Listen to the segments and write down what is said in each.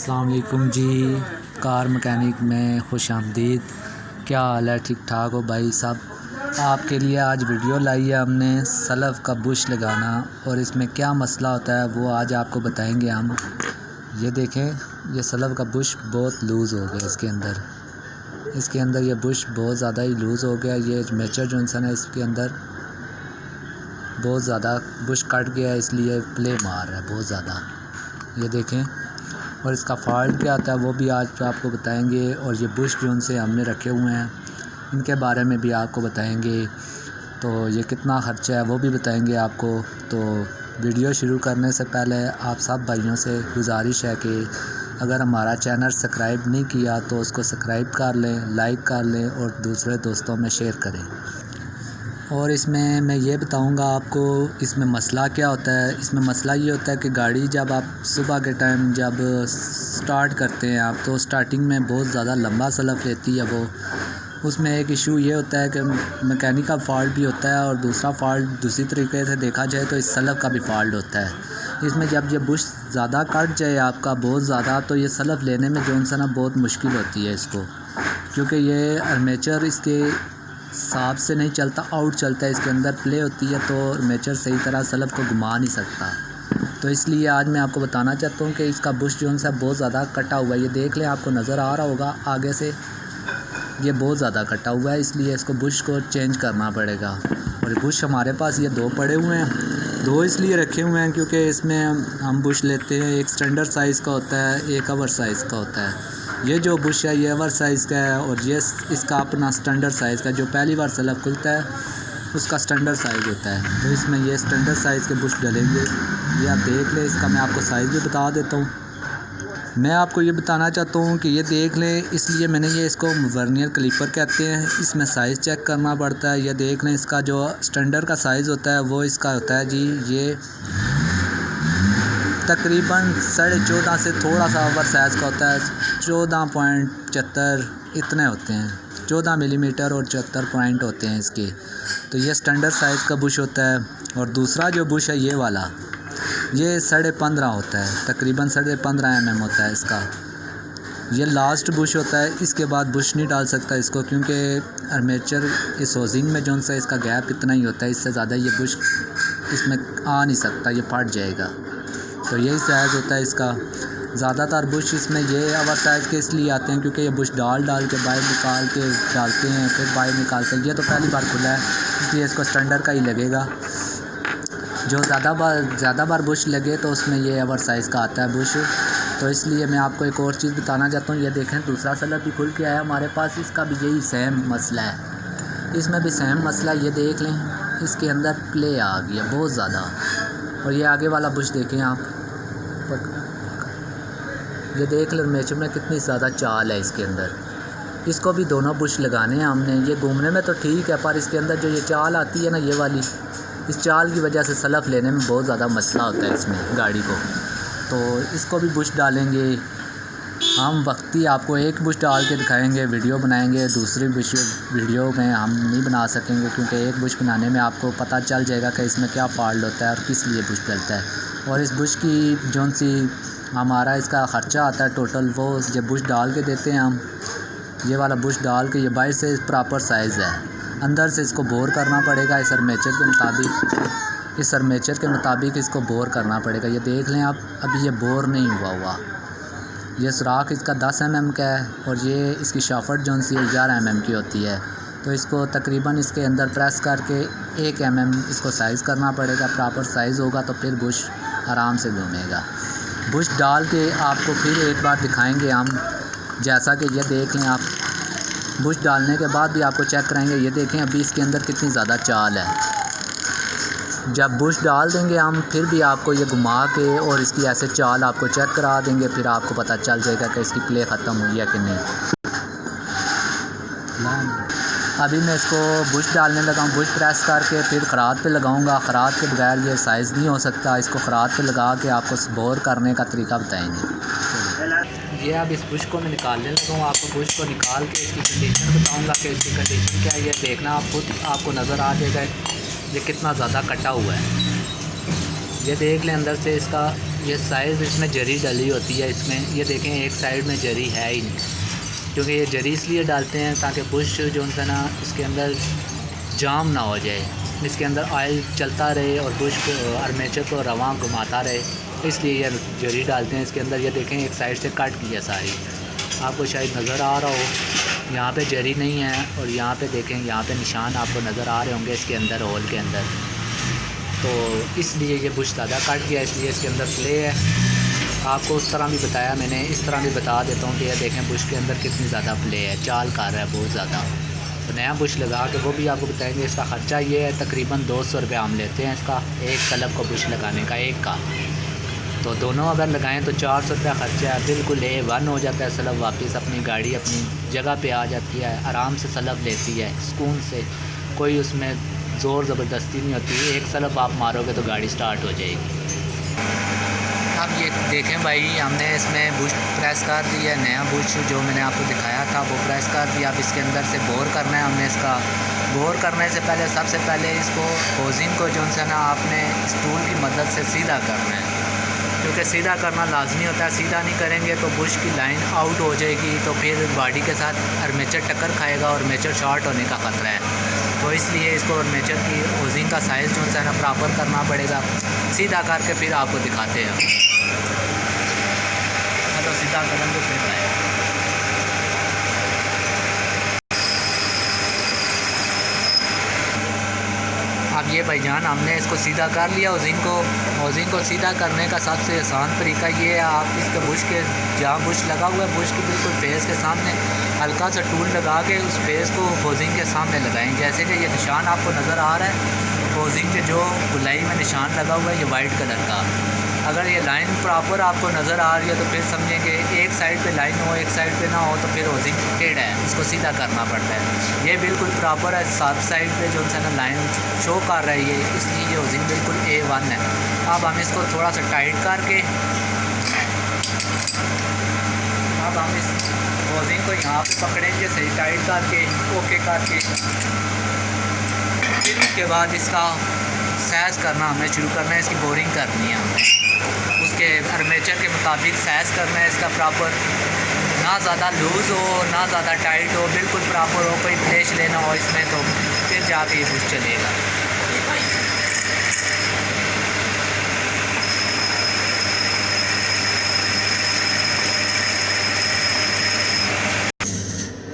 अस्सलाम वालेकुम जी। Car mechanic में खुश आमदीद। क्या हाल है? ठीक ठाक हो भाई साहब? आपके लिए आज वीडियो लाई है हमने सलफ़ का बुश लगाना और इसमें क्या मसला होता है वो आज आपको बताएंगे हम। ये देखें, ये सलफ़ का बुश बहुत लूज़ हो गया। इसके अंदर ये बुश बहुत ज़्यादा ही लूज़ हो गया। ये मेचर जॉनसन है, इसके अंदर बहुत ज़्यादा बुश कट गया, इसलिए प्ले मार रहा है बहुत ज़्यादा। ये देखें, और इसका फ़ॉल्ट क्या आता है वो भी आज आपको बताएंगे। और ये बुश जो उनसे हमने रखे हुए हैं इनके बारे में भी आपको बताएंगे। तो ये कितना ख़र्चा है वो भी बताएंगे आपको। तो वीडियो शुरू करने से पहले आप सब भाइयों से गुजारिश है कि अगर हमारा चैनल सब्सक्राइब नहीं किया तो उसको सब्सक्राइब कर लें, लाइक कर लें और दूसरे दोस्तों में शेयर करें। और इसमें मैं ये बताऊंगा आपको इसमें मसला क्या होता है। इसमें मसला ये होता है कि गाड़ी जब आप सुबह के टाइम जब स्टार्ट करते हैं आप, तो स्टार्टिंग में बहुत ज़्यादा लंबा सलफ़ लेती है वो। उसमें एक इशू ये होता है कि मैकेनिकल फ़ॉल्ट भी होता है और दूसरा फ़ॉल्ट दूसरी तरीके से देखा जाए तो इस सलफ़ का भी फ़ॉल्ट होता है। इसमें जब ये बुश ज़्यादा कट जाए आपका बहुत ज़्यादा, तो ये सलफ़ लेने में जो है ना बहुत मुश्किल होती है इसको, क्योंकि ये आर्मेचर इसके हिसाब से नहीं चलता, आउट चलता है। इसके अंदर प्ले होती है तो आर्मेचर सही तरह सलफ़ को घुमा नहीं सकता। तो इसलिए आज मैं आपको बताना चाहता हूँ कि इसका बुश जो है बहुत ज़्यादा कटा हुआ है। ये देख लें, आपको नज़र आ रहा होगा आगे से, ये बहुत ज़्यादा कटा हुआ है, इसलिए इसको बुश को चेंज करना पड़ेगा। और बुश हमारे पास ये दो पड़े हुए हैं। दो इसलिए रखे हुए हैं क्योंकि इसमें हम बुश लेते हैं, एक स्टैंडर्ड साइज़ का होता है, एक ओवर साइज़ का होता है। ये जो बुश है ये ओवर साइज़ का है और ये इसका अपना स्टैंडर्ड साइज़ का, जो पहली बार सलफ़ खुलता है उसका स्टैंडर्ड साइज़ होता है। तो इसमें ये स्टैंडर्ड साइज़ के बुश डलेंगे। ये आप देख लें, इसका मैं आपको साइज़ भी बता देता हूँ। मैं आपको ये बताना चाहता हूँ कि ये देख लें, इसलिए मैंने ये इसको वर्नियर क्लिपर कहते हैं। इसमें साइज़ चेक करना पड़ता है। ये देख लें, इसका जो स्टैंडर्ड का साइज़ होता है वो इसका होता है जी, ये तकरीबन 14.5 से थोड़ा सा ओवर साइज़ का होता है। 14.75 इतने होते हैं, 14 मिलीमीटर और 74 पॉइंट होते हैं इसके। तो ये स्टैंडर्ड साइज़ का बुश होता है। और दूसरा जो बुश है ये वाला, ये 15.5 होता है, तकरीबन 15.5 mm होता है इसका। ये लास्ट बुश होता है, इसके बाद बुश नहीं डाल सकता इसको, क्योंकि आर्मेचर इस होजिंग में जो सा इसका गैप इतना ही होता है, इससे ज़्यादा ये बुश इसमें आ नहीं सकता, ये फट जाएगा। तो यही साइज़ होता है इसका। ज़्यादातर बुश इसमें ये ओवर साइज़ के इसलिए आते हैं क्योंकि ये बुश डाल के बाहर निकाल के डालते हैं, फिर बाहर निकालते हैं। ये तो पहली बार खुला है इसलिए इसको स्टैंडर्ड का ही लगेगा। जो ज़्यादा बार बुश लगे तो उसमें ये ओवर साइज़ का आता है बुश। तो इसलिए मैं आपको एक और चीज़ बताना चाहता हूँ। ये देखें, दूसरा सलफ़ भी खुल के आया हमारे पास, इसका भी यही सेम मसला है। इसमें भी सेम मसला, ये देख लें, इसके अंदर प्ले आ गया बहुत ज़्यादा। और ये आगे वाला बुश देखें आप, ये देख लें आर्मेचर में कितनी ज़्यादा चाल है इसके अंदर। इसको भी दोनों बुश लगाने हैं हमने। ये घूमने में तो ठीक है, पर इसके अंदर जो ये चाल आती है ना, ये वाली, इस चाल की वजह से सलफ़ लेने में बहुत ज़्यादा मसला होता है इसमें गाड़ी को। तो इसको भी बुश डालेंगे हम, वक्ती आपको एक बुश डाल के दिखाएंगे, वीडियो बनाएंगे। दूसरी बुश वीडियो में हम नहीं बना सकेंगे क्योंकि एक बुश बनाने में आपको पता चल जाएगा कि इसमें क्या फ़ॉल्ट होता है और किस लिए बुश डलता है। और इस बुश की जो सी हमारा इसका ख़र्चा आता है टोटल, वो जब बुश डाल के देते हैं हम, ये वाला बुश डाल के, ये बाहर से प्रॉपर साइज़ है, अंदर से इसको बोर करना पड़ेगा इस आर्मेचर के मुताबिक इसको बोर करना पड़ेगा। ये देख लें आप, अभी ये बोर नहीं हुआ। ये सुराख इसका 10 mm का है और ये इसकी शाफट जो सी 11 mm की होती है। तो इसको तकरीबन इसके अंदर प्रेस करके 1 mm इसको साइज़ करना पड़ेगा। प्रॉपर साइज़ होगा तो फिर बुश आराम से घूमेगा। बुश डाल के आपको फिर एक बार दिखाएंगे हम, जैसा कि ये देख लें आप, बुश डालने के बाद भी आपको चेक कराएंगे। ये देखें अभी इसके अंदर कितनी ज़्यादा चाल है। जब बुश डाल देंगे हम, फिर भी आपको ये घुमा के और इसकी ऐसे चाल आपको चेक करा देंगे, फिर आपको पता चल जाएगा कि इसकी प्ले ख़त्म हुई है कि नहीं। अभी मैं इसको बुश डालने लगा हूँ। बुश प्रेस करके फिर खराद पे लगाऊंगा। खराद के बगैर ये साइज़ नहीं हो सकता। इसको खराद पे लगा के आपको बोर करने का तरीका बताएंगे। ये अब इस बुश को मैं निकालने लगा हूँ। आपको बुश को निकाल के इसकी कंडीशन बताऊँगा कि इसकी कंडीशन क्या है। ये देखना आप खुद, आपको नज़र आ जाएगा ये कितना ज़्यादा कटा हुआ है। ये देख लें, अंदर से इसका ये साइज़ इसमें जरी डली होती है इसमें। ये देखें एक साइड में जरी है ही नहीं, क्योंकि ये जरी इसलिए डालते हैं ताकि बुश जो है ना इसके अंदर जाम ना हो जाए, इसके अंदर ऑयल चलता रहे और बुश को आर्मेचर को रवां घुमाता रहे, इसलिए ये जरी डालते हैं इसके अंदर। ये देखें एक साइड से कट की है सारी, आपको शायद नज़र आ रहा हो। यहाँ पे जरी नहीं है और यहाँ पे देखें, यहाँ पे निशान आपको नज़र आ रहे होंगे इसके अंदर, होल के अंदर। तो इसलिए ये बुश ज़्यादा कट गया, इसलिए इसके अंदर प्ले है। आपको उस तरह भी बताया मैंने, इस तरह भी बता देता हूँ कि ये देखें बुश के अंदर कितनी ज़्यादा प्ले है, चाल कर रहा है बहुत ज़्यादा। तो नया बुश लगा के वो भी आपको बताएंगे। इसका ख़र्चा ये है तकरीबन 200 रुपये हम लेते हैं इसका, एक सलब को बुश लगाने का, एक का। तो दोनों अगर लगाएं तो 400 रुपया ख़र्चा है। बिल्कुल A1 हो जाता है सलब, वापस अपनी गाड़ी अपनी जगह पे आ जाती है, आराम से सलब लेती है सुकून से, कोई उसमें ज़ोर ज़बरदस्ती नहीं होती। एक सलब आप मारोगे तो गाड़ी स्टार्ट हो जाएगी। अब ये देखें भाई, हमने इसमें बुश प्रेस कर दी है, नया बुश जो मैंने आपको दिखाया था वो प्रेस कर दिया। अब इसके अंदर से बोर करना है हमने। इसका बोर करने से पहले सबसे पहले इसको होजिंग को जो है ना आपने स्टूल की मदद से सीधा करना है, क्योंकि सीधा करना लाजमी होता है। सीधा नहीं करेंगे तो बुश की लाइन आउट हो जाएगी, तो फिर बॉडी के साथ आर्मेचर टक्कर खाएगा और आर्मेचर शॉर्ट होने का ख़तरा है। तो इसलिए इसको आर्मेचर की होजिंग का साइज़ जो है ना बराबर करना पड़ेगा। सीधा करके फिर आपको दिखाते हैं। तो सीधा करें तो फिर आए। अब ये भाईजान हमने इसको सीधा कर लिया होजिंग को सीधा करने का सबसे आसान तरीका ये है, आप इसके बुश के जहाँ बुश लगा हुआ है बुश के बिल्कुल फेस के सामने हल्का सा टूल लगा के उस फेस को होजिंग के सामने लगाएं। जैसे कि ये निशान आपको नज़र आ रहा है, होजिंग के जो गुलाई में निशान लगा हुआ है ये वाइट कलर का, अगर ये लाइन प्रॉपर आपको नज़र आ रही है तो फिर समझें कि एक साइड पे लाइन हो एक साइड पे ना हो तो फिर होजिंग टेढ़ा है, इसको सीधा करना पड़ता है। ये बिल्कुल प्रॉपर है, सब साइड पे जो है ना लाइन शो कर रही है, इसलिए ये होजिंग बिल्कुल A1 है। अब हम इसको थोड़ा सा टाइट करके, अब हम इस होजिंग को यहाँ पे पकड़ेंगे सही टाइट करके, ओके करके। फिर उसके बाद इसका सैज करना हमें शुरू करना है, इसकी बोरिंग करनी है हमें, उसके आर्मेचर के मुताबिक सैज करना है इसका प्रॉपर, ना ज़्यादा लूज़ हो ना ज़्यादा टाइट हो, बिल्कुल प्रॉपर हो, कोई फ्लैश लेना हो इसमें तो फिर जाके ये बुश चलेगा।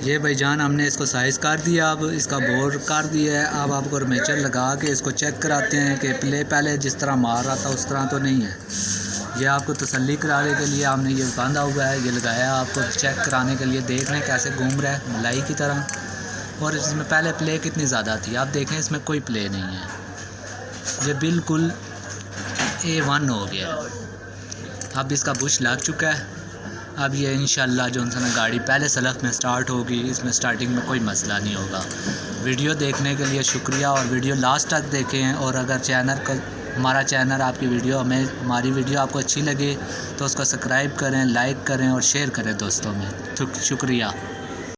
ये भाईजान हमने इसको साइज़ कर दिया, अब इसका बोर कर दिया है। अब आपको आर्मेचर लगा के इसको चेक कराते हैं कि प्ले पहले जिस तरह मार रहा था उस तरह तो नहीं है। ये आपको तसल्ली कराने के लिए हमने ये बांधा हुआ है, ये लगाया आपको चेक कराने के लिए, देख लें कैसे घूम रहा है मलाई की तरह। और इसमें पहले प्ले कितनी ज़्यादा थी, आप देखें इसमें कोई प्ले नहीं है, ये बिल्कुल A1 हो गया। अब इसका बुश लग चुका है। अब ये इंशाल्लाह जो है ना गाड़ी पहले सलफ में स्टार्ट होगी, इसमें स्टार्टिंग में कोई मसला नहीं होगा। वीडियो देखने के लिए शुक्रिया और वीडियो लास्ट तक देखें। और अगर हमारा चैनल हमारी वीडियो आपको अच्छी लगे तो उसको सब्सक्राइब करें, लाइक करें और शेयर करें दोस्तों में। शुक्रिया।